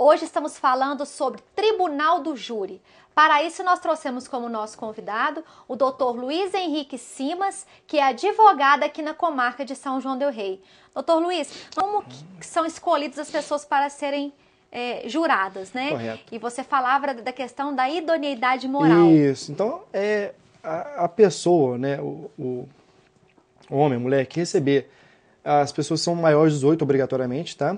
Hoje estamos falando sobre Tribunal do Júri. Para isso, nós trouxemos como nosso convidado o Dr. Luiz Henrique Simas, que é advogado aqui na comarca de São João del Rei. Dr. Luiz, como que são escolhidas as pessoas para serem juradas, né? Correto. E você falava da questão da idoneidade moral. Isso. Então, a pessoa, né, o homem, a mulher, que receber, as pessoas são maiores de 18 obrigatoriamente, tá?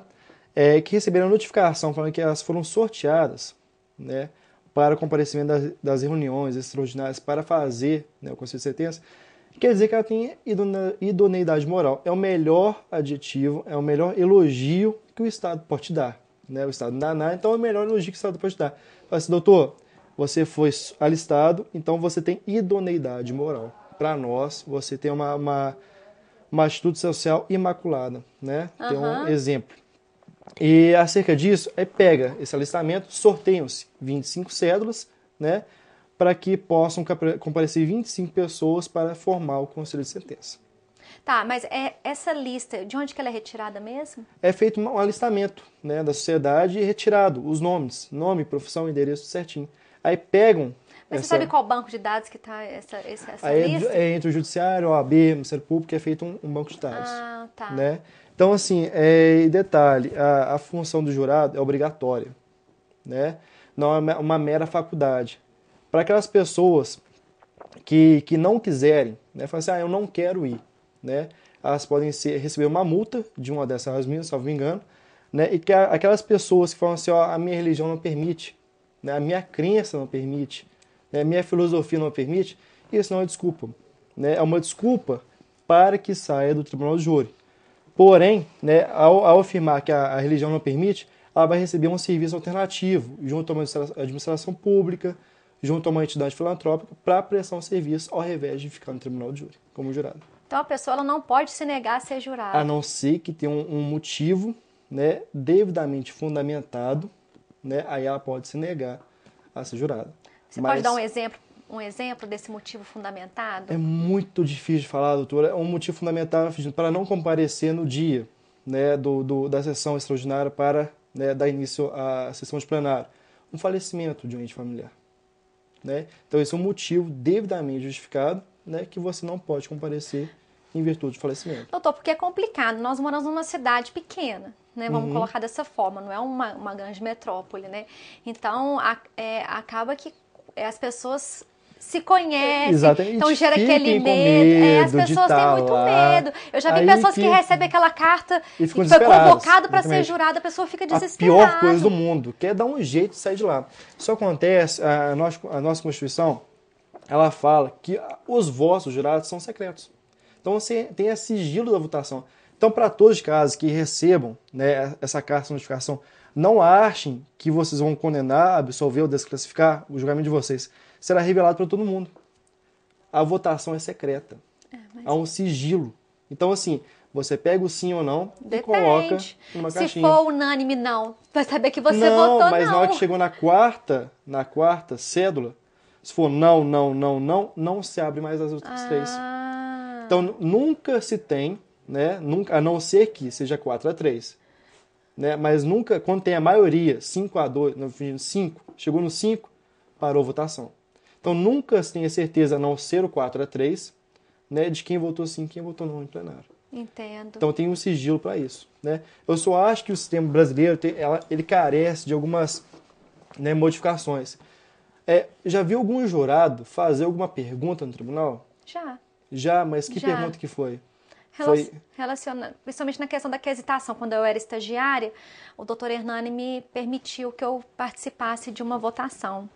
Que receberam a notificação falando que elas foram sorteadas, né, para comparecimento das reuniões extraordinárias para fazer, né, o Conselho de Sentença, quer dizer que ela tem idoneidade moral. É o melhor adjetivo, é o melhor elogio que o Estado pode te dar. Né? O Estado não dá nada, então é o melhor elogio que o Estado pode te dar. Fala assim, doutor, você foi alistado, então você tem idoneidade moral. Para nós, você tem uma atitude social imaculada. Né? Tem um exemplo. E acerca disso, pega esse alistamento, sorteiam-se 25 cédulas, né, para que possam comparecer 25 pessoas para formar o Conselho de Sentença. Tá, mas essa lista, de onde que ela é retirada mesmo? É feito um alistamento, né, da sociedade e retirado os nomes, nome, profissão, endereço certinho. Aí pegam... Mas você sabe qual banco de dados que está essa lista? Entre o Judiciário, a OAB, o Ministério Público, é feito um banco de dados. Ah, tá. Né? Então, assim, detalhe, a função do jurado é obrigatória, né? Não é uma mera faculdade. Para aquelas pessoas que não quiserem, né, falam assim, eu não quero ir, né? Elas podem receber uma multa de uma dessas razões, salvo engano, né? E que aquelas pessoas que falam assim, a minha religião não permite, né? A minha crença não permite, né? A minha filosofia não permite, isso não é desculpa, né? É uma desculpa para que saia do tribunal do júri. Porém, né, ao afirmar que a religião não permite, ela vai receber um serviço alternativo junto a uma administração pública, junto a uma entidade filantrópica, para prestar um serviço ao invés de ficar no tribunal de júri, como jurado. Então a pessoa ela não pode se negar a ser jurada. A não ser que tenha um motivo, né, devidamente fundamentado, né, aí ela pode se negar a ser jurada. Você pode dar um exemplo desse motivo fundamentado? É muito difícil de falar, doutora. É um motivo fundamental para não comparecer no dia, né, da sessão extraordinária para, né, dar início à sessão de plenário. Um falecimento de um ente familiar. Né? Então, esse é um motivo devidamente justificado, né, que você não pode comparecer em virtude de falecimento. Doutor, porque é complicado. Nós moramos numa cidade pequena, né? Vamos colocar dessa forma. Não é uma grande metrópole, né? Então, acaba que as pessoas se conhecem, exatamente. Então gera aquele medo. As pessoas têm muito medo. Eu já vi pessoas que recebem aquela carta e foi convocado para ser jurada, a pessoa fica desesperada. A pior coisa do mundo, quer dar um jeito de sair de lá. Isso acontece, a nossa Constituição, ela fala que os votos dos jurados são secretos. Então você tem a sigilo da votação. Então, para todos os casos que recebam, né, essa carta de notificação, não achem que vocês vão condenar, absolver ou desclassificar o julgamento de vocês. Será revelado para todo mundo. A votação é secreta. Há um sigilo. Então, assim, você pega o sim ou não e coloca numa caixinha. Se for unânime, não. Vai saber que você votou não. Mas na hora que chegou na quarta cédula, se for não se abre mais as outras três. Então, nunca se tem, né, a não ser que seja 4-3. Né, mas nunca, quando tem a maioria, 5-2, 5, chegou no 5, parou a votação. Então, nunca se tem a certeza, a não ser o 4-3, né, de quem votou sim e quem votou não em plenário. Entendo. Então, tem um sigilo para isso. Né? Eu só acho que o sistema brasileiro ele carece de algumas, né, modificações. Já viu algum jurado fazer alguma pergunta no tribunal? Já, mas que pergunta que foi? Principalmente na questão da quesitação. Quando eu era estagiária, o doutor Hernani me permitiu que eu participasse de uma votação,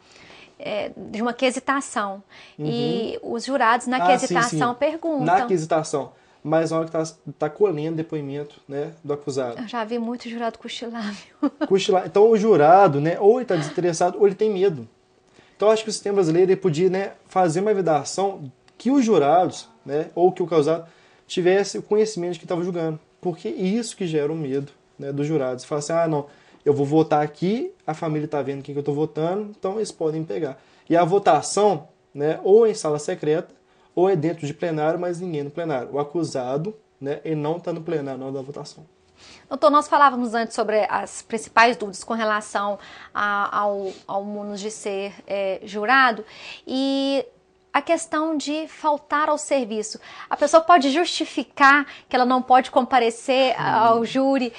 de uma quesitação. E os jurados na quesitação perguntam. Na quesitação, mas na hora que está colhendo depoimento, né, do acusado. Eu já vi muito jurado cochilar. Então o jurado, né, ou ele está desinteressado ou ele tem medo. Então eu acho que o sistema brasileiro ele podia, né, fazer uma vedação que os jurados, né, ou que o acusado tivesse o conhecimento de que estava julgando. Porque isso que gera o medo, né, dos jurados. Fala assim, não, eu vou votar aqui, a família está vendo quem que eu estou votando, então eles podem me pegar. E a votação, né, ou é em sala secreta, ou dentro de plenário, mas ninguém no plenário. O acusado, né, ele não está no plenário na hora da votação. Doutor, nós falávamos antes sobre as principais dúvidas com relação ao munus de ser jurado e a questão de faltar ao serviço. A pessoa pode justificar que ela não pode comparecer ao júri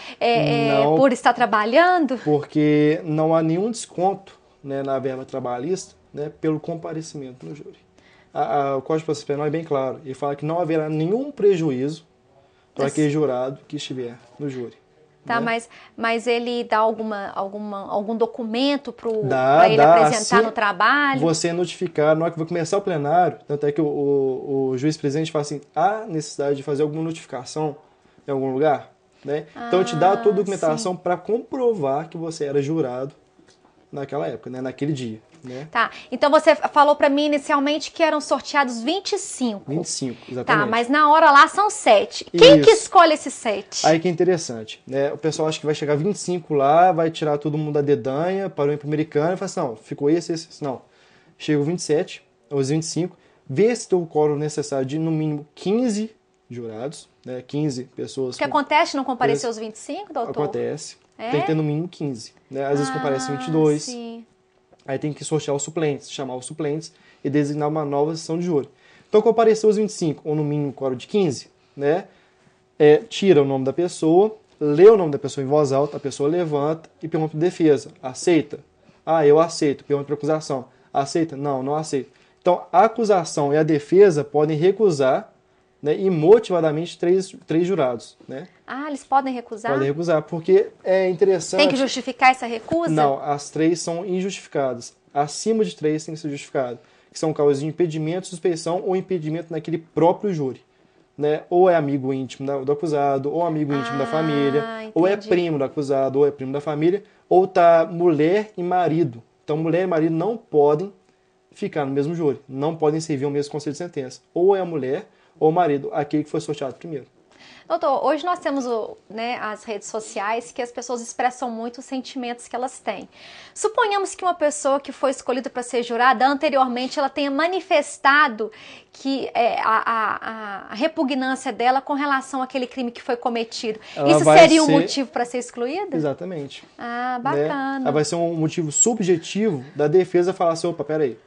por estar trabalhando? Porque não há nenhum desconto, né, na verba trabalhista, né, pelo comparecimento no júri. O Código de Processo Penal é bem claro. Ele fala que não haverá nenhum prejuízo para aquele jurado que estiver no júri. Tá, né? mas ele dá algum documento para ele apresentar no trabalho? Você notificar, na hora que vai começar o plenário, tanto é que o juiz-presidente fala assim, há necessidade de fazer alguma notificação em algum lugar? Né? Então, te dá toda a documentação para comprovar que você era jurado naquela época, né? Naquele dia. Né? Tá, então você falou para mim inicialmente que eram sorteados 25. 25, exatamente. Tá, mas na hora lá são 7. Quem que escolhe esses 7? Aí que é interessante, né? O pessoal acha que vai chegar 25 lá, vai tirar todo mundo da dedanha, parou em americano e fala assim, não, ficou esse. Não, chega o 27, os 25, vê se tem o quórum necessário de no mínimo 15 jurados, né? 15 pessoas. O que acontece não comparecer os 25, doutor? Acontece. Tem que ter no mínimo 15. Né? Às vezes comparecem 22. Sim. Aí tem que sortear os suplentes, chamar os suplentes e designar uma nova sessão de júri. Então, compareceu os 25, ou no mínimo quórum de 15, né? Tira o nome da pessoa, lê o nome da pessoa em voz alta, a pessoa levanta e pergunta para a defesa. Aceita? Ah, eu aceito. Pergunta para a acusação. Aceita? Não, não aceito. Então, a acusação e a defesa podem recusar, né, e motivadamente três jurados. Né? Ah, eles podem recusar? Podem recusar, porque é interessante... Tem que justificar essa recusa? Não, as 3 são injustificadas. Acima de 3 tem que ser justificado. Que são causas de impedimento, suspeição ou impedimento naquele próprio júri. Né? Ou é amigo íntimo do acusado, ou amigo íntimo da família, entendi. Ou é primo do acusado, ou é primo da família, ou tá mulher e marido. Então, mulher e marido não podem ficar no mesmo júri, não podem servir ao mesmo conselho de sentença. Ou é a mulher ou o marido, aquele que foi sorteado primeiro. Doutor, hoje nós temos as redes sociais que as pessoas expressam muito os sentimentos que elas têm. Suponhamos que uma pessoa que foi escolhida para ser jurada, anteriormente ela tenha manifestado que a repugnância dela com relação àquele crime que foi cometido. Isso seria um motivo para ser excluída? Exatamente. Ah, bacana. Né? Vai ser um motivo subjetivo da defesa falar assim, opa, peraí,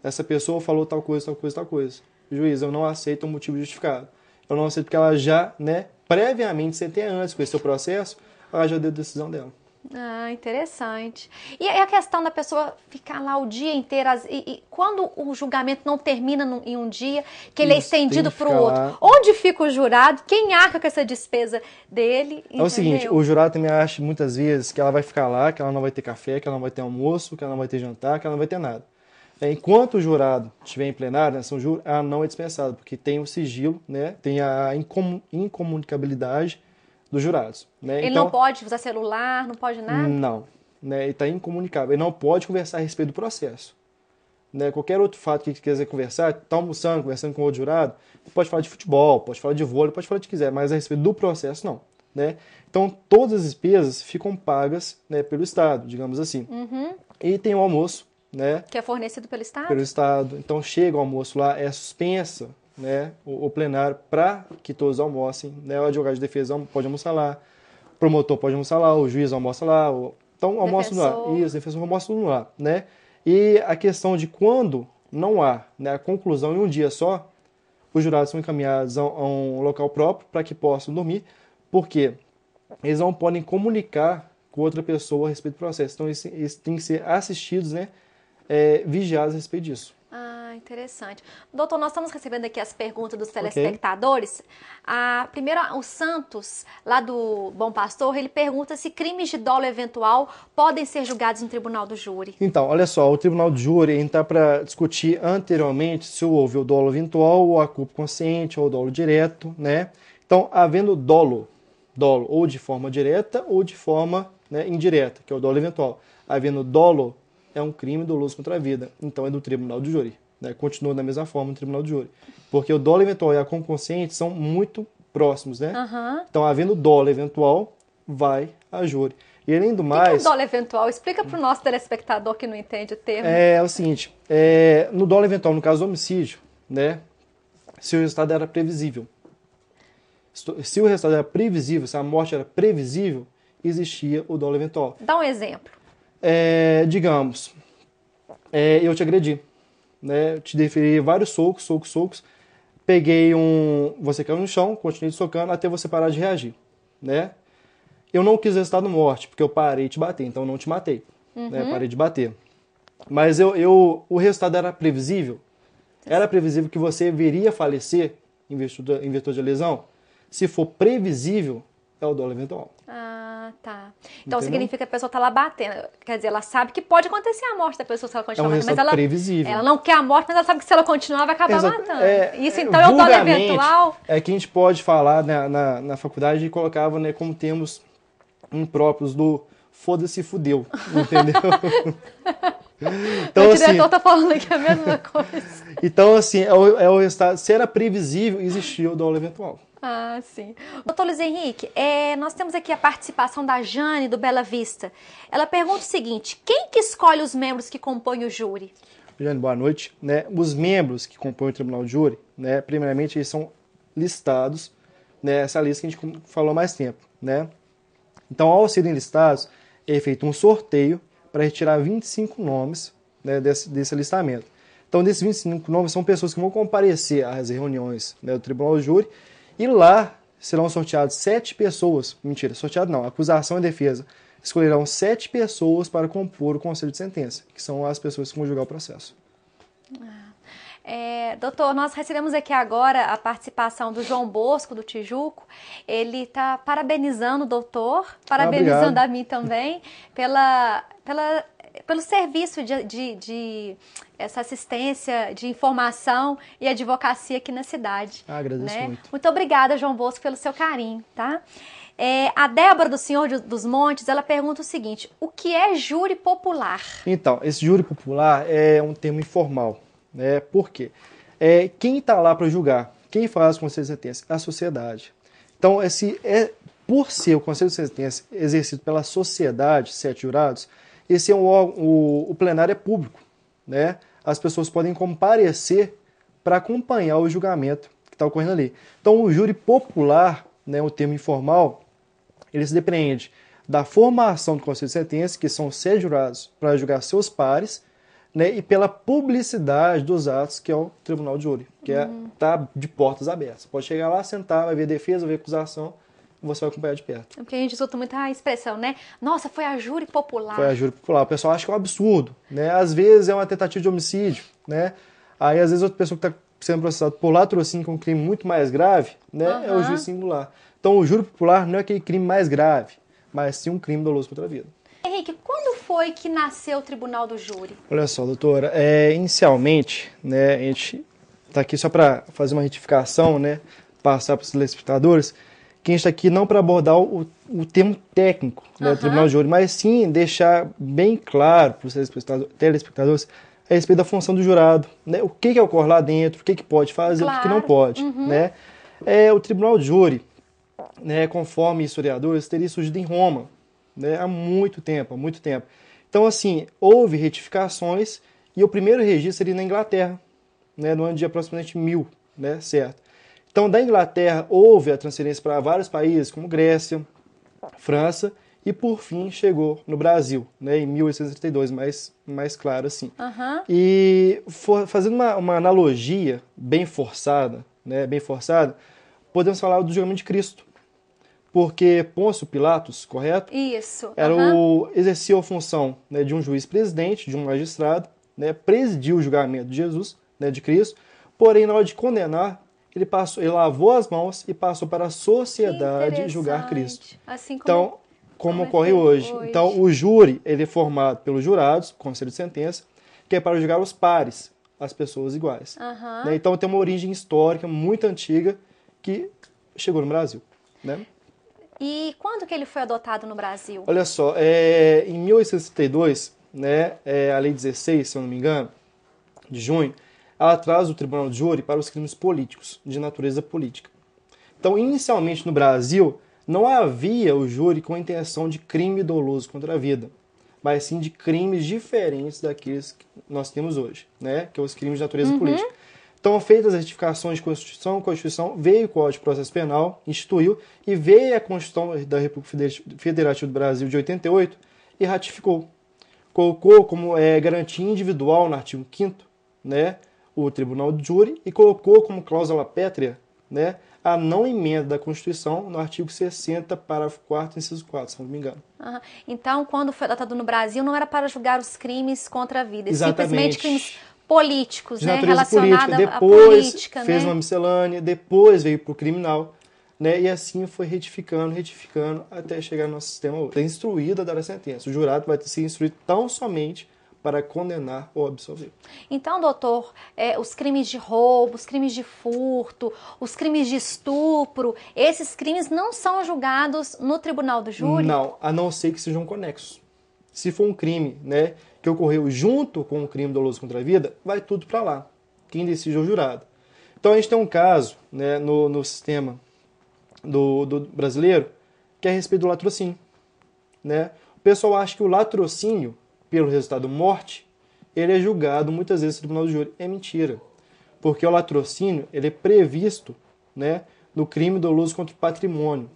essa pessoa falou tal coisa, tal coisa, tal coisa. Juiz, eu não aceito um motivo justificado. Eu não aceito porque ela já, né, previamente, sem ter antes com esse seu processo, ela já deu a decisão dela. Ah, interessante. E a questão da pessoa ficar lá o dia inteiro, e quando o julgamento não termina em um dia, que ele é estendido para o outro, onde fica o jurado? Quem arca com essa despesa dele? Entendeu? É o seguinte, o jurado também acha muitas vezes que ela vai ficar lá, que ela não vai ter café, que ela não vai ter almoço, que ela não vai ter jantar, que ela não vai ter nada. Enquanto o jurado estiver em plenário, na sessão júri, ela não é dispensada, porque tem o sigilo, né, tem a incomunicabilidade dos jurados. Né? Ele não pode usar celular, não pode nada? Não, né, ele está incomunicável. Ele não pode conversar a respeito do processo. Né? Qualquer outro fato que ele quiser conversar, está almoçando, conversando com outro jurado, pode falar de futebol, pode falar de vôlei, pode falar o que quiser, mas a respeito do processo, não. Né? Então, todas as despesas ficam pagas, né, pelo Estado, digamos assim. Uhum. E tem o almoço, né? Que é fornecido pelo Estado? Pelo Estado. Então chega o almoço lá, é suspensa, né, o plenário para que todos almocem. Né? O advogado de defesa pode almoçar lá, o promotor pode almoçar lá, o juiz almoça lá. Então almoça no lá. Isso, o defensor almoça tudo lá. Né? E a questão de quando não há, né, a conclusão em um dia só, os jurados são encaminhados a um local próprio para que possam dormir, porque eles não podem comunicar com outra pessoa a respeito do processo. Então eles têm que ser assistidos, né, vigiados a respeito disso. Ah, interessante. Doutor, nós estamos recebendo aqui as perguntas dos telespectadores. Okay. Primeiro, o Santos, lá do Bom Pastor, ele pergunta se crimes de dolo eventual podem ser julgados no tribunal do júri. Então, olha só, o tribunal do júri está para discutir anteriormente se houve o dolo eventual, ou a culpa consciente, ou o dolo direto, né? Então, havendo dolo ou de forma direta ou de forma, né, indireta, que é o dolo eventual. Havendo dolo, é um crime doloso contra a vida, então é do tribunal do júri. Né? Continua da mesma forma no tribunal do júri. Porque o dolo eventual e a culpa consciente são muito próximos, né? Uhum. Então, havendo dolo eventual, vai a júri. E além do mais... O que é dolo eventual? Explica para o nosso telespectador que não entende o termo. É o seguinte, no dolo eventual, no caso do homicídio, né, se o resultado era previsível. Se o resultado era previsível, se a morte era previsível, existia o dolo eventual. Dá um exemplo. Digamos, eu te agredi, né? Eu te deferi vários socos, peguei você caiu no chão, continuei te socando até você parar de reagir, né? Eu não quis o resultado morte, porque eu parei de te bater, então eu não te matei, né? Parei de bater. Mas o resultado era previsível? Era previsível que você viria a falecer em virtude da lesão? Se for previsível, é o dolo eventual. Ah, tá. Então Entendeu? significa que a pessoa tá lá batendo. Quer dizer, ela sabe que pode acontecer a morte da pessoa se ela continuar batendo, mas ela previsível. Ela não quer a morte, mas ela sabe que se ela continuar vai acabar matando. Isso então é o dolo vulgarmente, eventual. É que a gente pode falar, né, na faculdade e colocava, né, como termos impróprios do foda-se fudeu, entendeu? Então, O diretor tá falando aqui a mesma coisa. Então, assim, é o resultado. Se era previsível, existia o dolo eventual. Ah, sim. Doutor Luiz Henrique, nós temos aqui a participação da Jane, do Bela Vista. Ela pergunta o seguinte: quem que escolhe os membros que compõem o júri? Jane, boa noite. Né? Os membros que compõem o tribunal de júri, né, primeiramente, eles são listados, né, essa lista que a gente falou há mais tempo. Né? Então, ao serem listados, é feito um sorteio para retirar 25 nomes, né, desse alistamento. Então, desses 25 nomes são pessoas que vão comparecer às reuniões, né, do tribunal de júri, e lá serão sorteados 7 pessoas, mentira, sorteado não, acusação e defesa, escolherão 7 pessoas para compor o conselho de sentença, que são as pessoas que vão julgar o processo. Doutor, nós recebemos aqui agora a participação do João Bosco, do Tijuco. Ele está parabenizando o doutor, parabenizando a mim também, pelo serviço de essa assistência de informação e advocacia aqui na cidade. Agradeço muito. Muito obrigada, João Bosco, pelo seu carinho, tá? A Débora do Senhor dos Montes, ela pergunta o seguinte: o que é júri popular? Então, esse júri popular é um termo informal, né? Por quê? Quem está lá para julgar, quem faz o conselho de sentença? A sociedade. Então, por ser o conselho de sentença exercido pela sociedade, 7 jurados, esse é o plenário é público, né? As pessoas podem comparecer para acompanhar o julgamento que está ocorrendo ali. Então, o júri popular, né, o termo informal, ele se depreende da formação do conselho de sentença, que são 7 jurados para julgar seus pares, né, e pela publicidade dos atos, que é o tribunal de júri, que tá de portas abertas. Pode chegar lá, sentar, vai ver defesa, vai ver acusação, você vai acompanhar de perto. Porque a gente escuta muita expressão, né? Nossa, foi a júri popular. Foi a júri popular. O pessoal acha que é um absurdo, né? Às vezes é uma tentativa de homicídio, né? Aí, às vezes, outra pessoa que está sendo processada por latrocínio, que é um crime muito mais grave, né? É o juiz singular. Então, o júri popular não é aquele crime mais grave, mas sim um crime doloso contra a vida. Henrique, quando foi que nasceu o Tribunal do Júri? Olha só, doutora, inicialmente, né, a gente está aqui só para fazer uma retificação, né, passar para os telespectadores, que a gente está aqui não para abordar o termo técnico, né, do Tribunal de Júri, mas sim deixar bem claro para os telespectadores a respeito da função do jurado, né, o que ocorre lá dentro, o que pode fazer, o que não pode. Né. O Tribunal de Júri, né, conforme historiadores, teria surgido em Roma, né, há muito tempo. Então, assim, houve retificações e o primeiro registro seria na Inglaterra, né, no ano de aproximadamente 1000, né, certo? Então, da Inglaterra, houve a transferência para vários países, como Grécia, França, e, por fim, chegou no Brasil, né, em 1832, mais claro assim. E, fazendo uma analogia bem forçada, podemos falar do julgamento de Cristo. Porque Pôncio Pilatos, correto? Isso. Exercia a função, né, de um juiz presidente, de um magistrado, né, presidiu o julgamento de Jesus, né, de Cristo, porém, na hora de condenar, ele lavou as mãos e passou para a sociedade julgar Cristo. Assim como ocorre hoje. Então, o júri ele é formado pelos jurados, conselho de sentença, que é para julgar os pares, as pessoas iguais. Né? Então, tem uma origem histórica muito antiga que chegou no Brasil. Né? E quando que ele foi adotado no Brasil? Olha só, em 1862, né, a Lei 16, se eu não me engano, de junho, ela traz o Tribunal de Júri para os crimes políticos, de natureza política. Então, inicialmente no Brasil, não havia o júri com a intenção de crime doloso contra a vida, mas sim de crimes diferentes daqueles que nós temos hoje, né, que são os crimes de natureza política. Então, feitas as retificações de Constituição, a Constituição veio o Código de Processo Penal, instituiu, e veio a Constituição da República Federativa do Brasil de 88 e ratificou. Colocou como garantia individual no artigo 5º, né, o Tribunal do Júri, e colocou como cláusula pétrea, né, a não emenda da Constituição no artigo 60, parágrafo 4º, inciso 4, se não me engano. Uhum. Então, quando foi adotado no Brasil, não era para julgar os crimes contra a vida, simplesmente crimes políticos, de né, natureza relacionados política. à Depois política, fez uma miscelânea, depois veio para o criminal, né, e assim foi retificando, até chegar no nosso sistema hoje. É instruído a dar a sentença. O jurado vai ser instruído tão somente para condenar ou absolver. Então, doutor, os crimes de roubo, os crimes de furto, os crimes de estupro, esses crimes não são julgados no tribunal do júri? Não, a não ser que sejam conexos. Se for um crime, né, que ocorreu junto com o crime doloso contra a vida, vai tudo para lá. Quem decide é o jurado. Então, a gente tem um caso, né, no sistema do brasileiro, que é a respeito do latrocínio, né? O pessoal acha que o latrocínio, pelo resultado morte, ele é julgado muitas vezes no tribunal do júri. É mentira. Porque o latrocínio, ele é previsto, né, no crime doloso contra o patrimônio.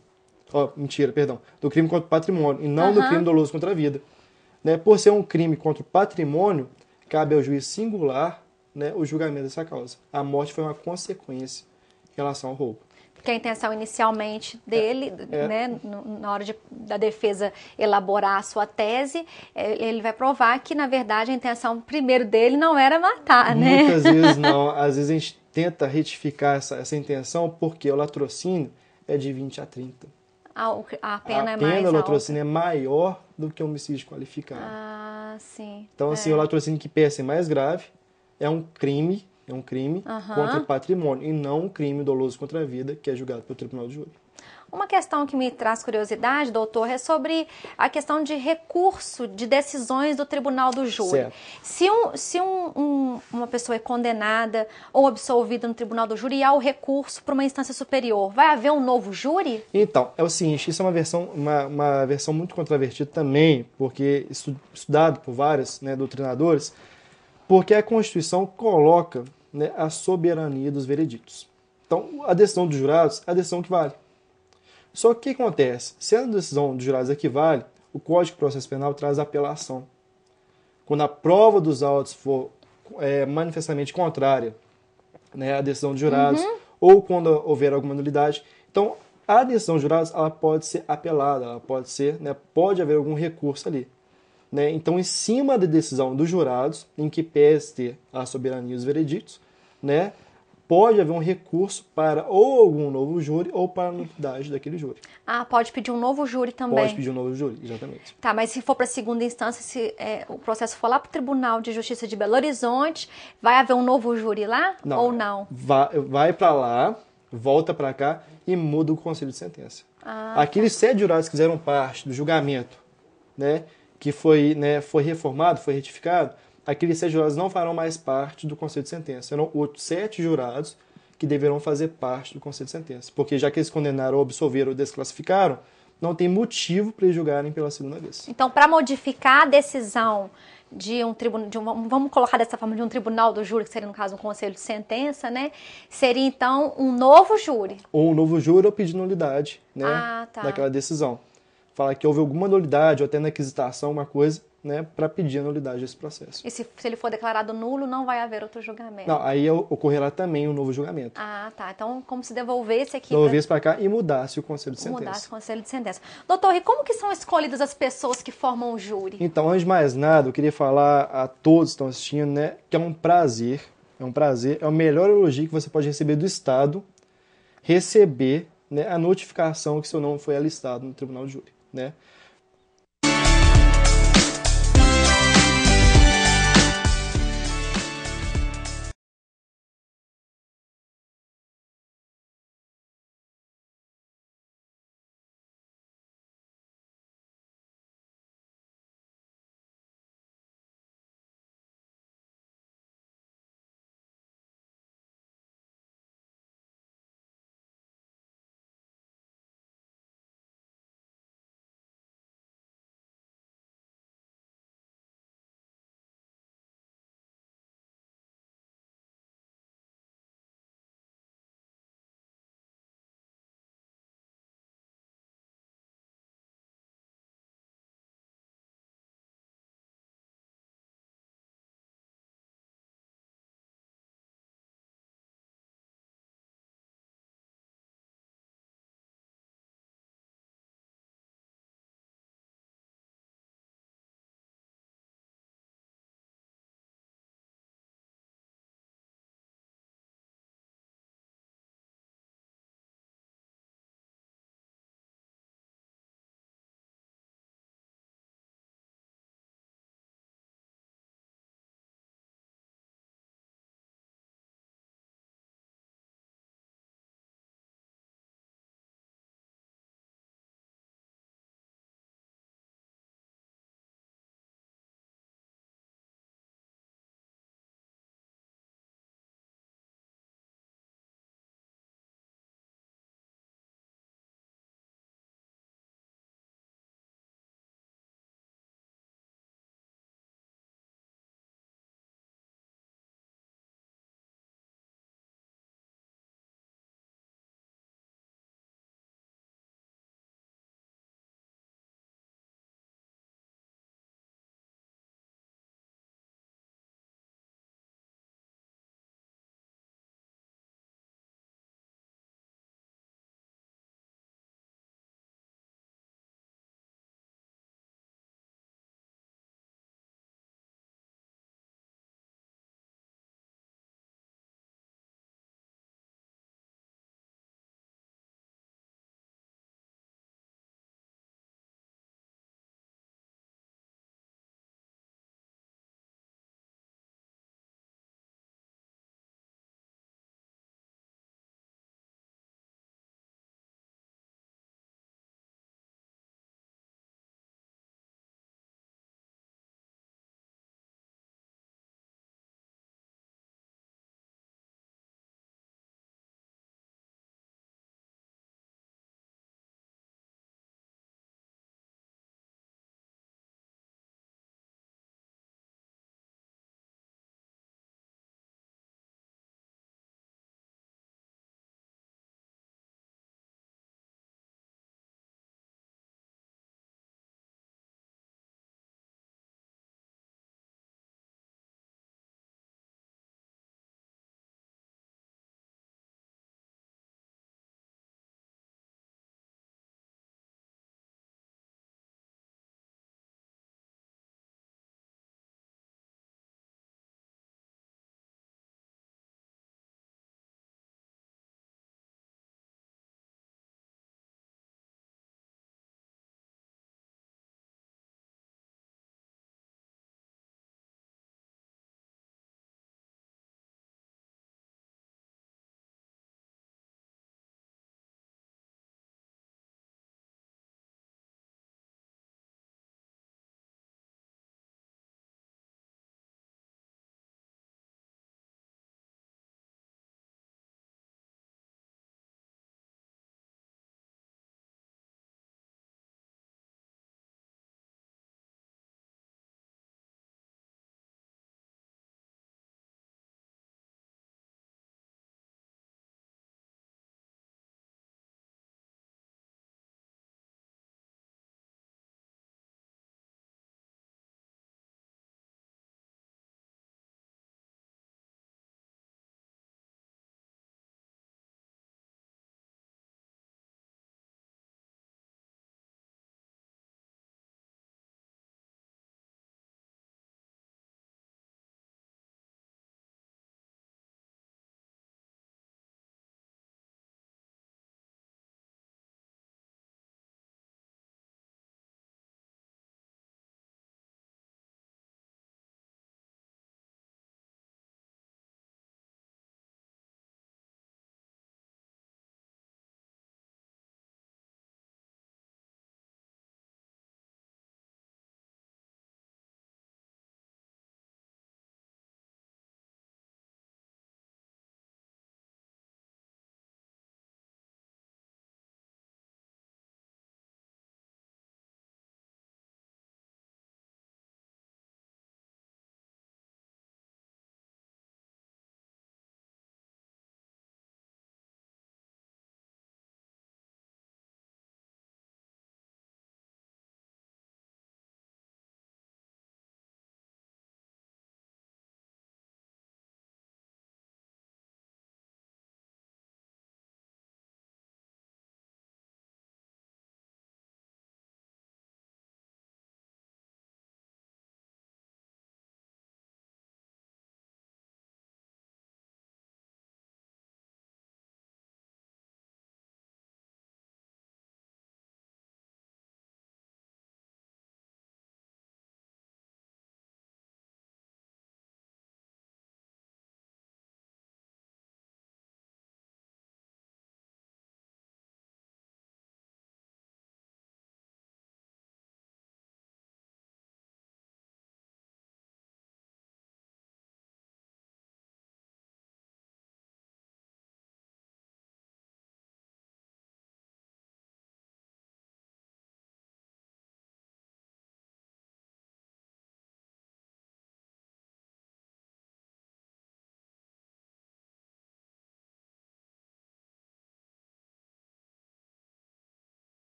Do crime contra o patrimônio, e não do crime doloso contra a vida. Né? Por ser um crime contra o patrimônio, cabe ao juiz singular, né, o julgamento dessa causa. A morte foi uma consequência em relação ao roubo. Que a intenção inicialmente dele, né, na hora da defesa elaborar a sua tese, ele vai provar que, na verdade, a intenção primeiro dele não era matar, né? Muitas vezes não. Às vezes a gente tenta retificar essa intenção porque o latrocínio é de 20 a 30. A pena é mais alta. A pena do latrocínio é maior do que o homicídio qualificado. Ah, sim. Então, assim, o latrocínio que peça é mais grave, é um crime contra o patrimônio, e não um crime doloso contra a vida, que é julgado pelo tribunal de júri. Uma questão que me traz curiosidade, doutor, é sobre a questão de recurso de decisões do tribunal do júri. Certo. Se uma pessoa é condenada ou absolvida no tribunal do júri e há o recurso para uma instância superior, vai haver um novo júri? Então, é o seguinte, isso é uma versão muito controvertida também, porque estudado por vários, né, doutrinadores, porque a Constituição coloca, né, a soberania dos vereditos. Então, a decisão dos jurados é a decisão que vale. Só que o que acontece? Se a decisão dos jurados equivale, o Código de Processo Penal traz apelação. Quando a prova dos autos for manifestamente contrária, né, à decisão dos jurados, ou quando houver alguma nulidade. Então, a decisão dos jurados ela pode ser apelada, ela pode ser, né, pode haver algum recurso ali. Né? Então, em cima da decisão dos jurados, em que pese ter a soberania dos vereditos, né, pode haver um recurso para ou algum novo júri ou para a nulidade daquele júri. Ah, pode pedir um novo júri também? Pode pedir um novo júri, exatamente. Tá, mas se for para a segunda instância, se o processo for lá para o Tribunal de Justiça de Belo Horizonte, vai haver um novo júri lá ou não? Vai para lá, volta para cá e muda o conselho de sentença. Aqueles 7 jurados que fizeram parte do julgamento, né, que foi reformado, foi retificado, aqueles 7 jurados não farão mais parte do conselho de sentença. Serão outros 7 jurados que deverão fazer parte do conselho de sentença. Porque já que eles condenaram, absolveram ou desclassificaram, não tem motivo para eles julgarem pela segunda vez. Então, para modificar a decisão de um tribunal, vamos colocar dessa forma, de um tribunal do júri, que seria no caso um conselho de sentença, né? Seria então um novo júri. Ou um novo júri ou pedir nulidade, né, daquela decisão. Falar que houve alguma nulidade ou até na aquisitação, uma coisa, né, para pedir a nulidade desse processo. E se ele for declarado nulo, não vai haver outro julgamento? Não, aí ocorrerá também um novo julgamento. Ah, tá. Então, como se devolvesse aqui... Devolvesse para cá e mudasse o conselho de sentença. Mudasse o conselho de sentença. Doutor, e como que são escolhidas as pessoas que formam o júri? Então, antes de mais nada, eu queria falar a todos que estão assistindo, né, que é um prazer, é o melhor elogio que você pode receber do Estado, receber, né, a notificação que seu nome foi alistado no tribunal de júri. Né?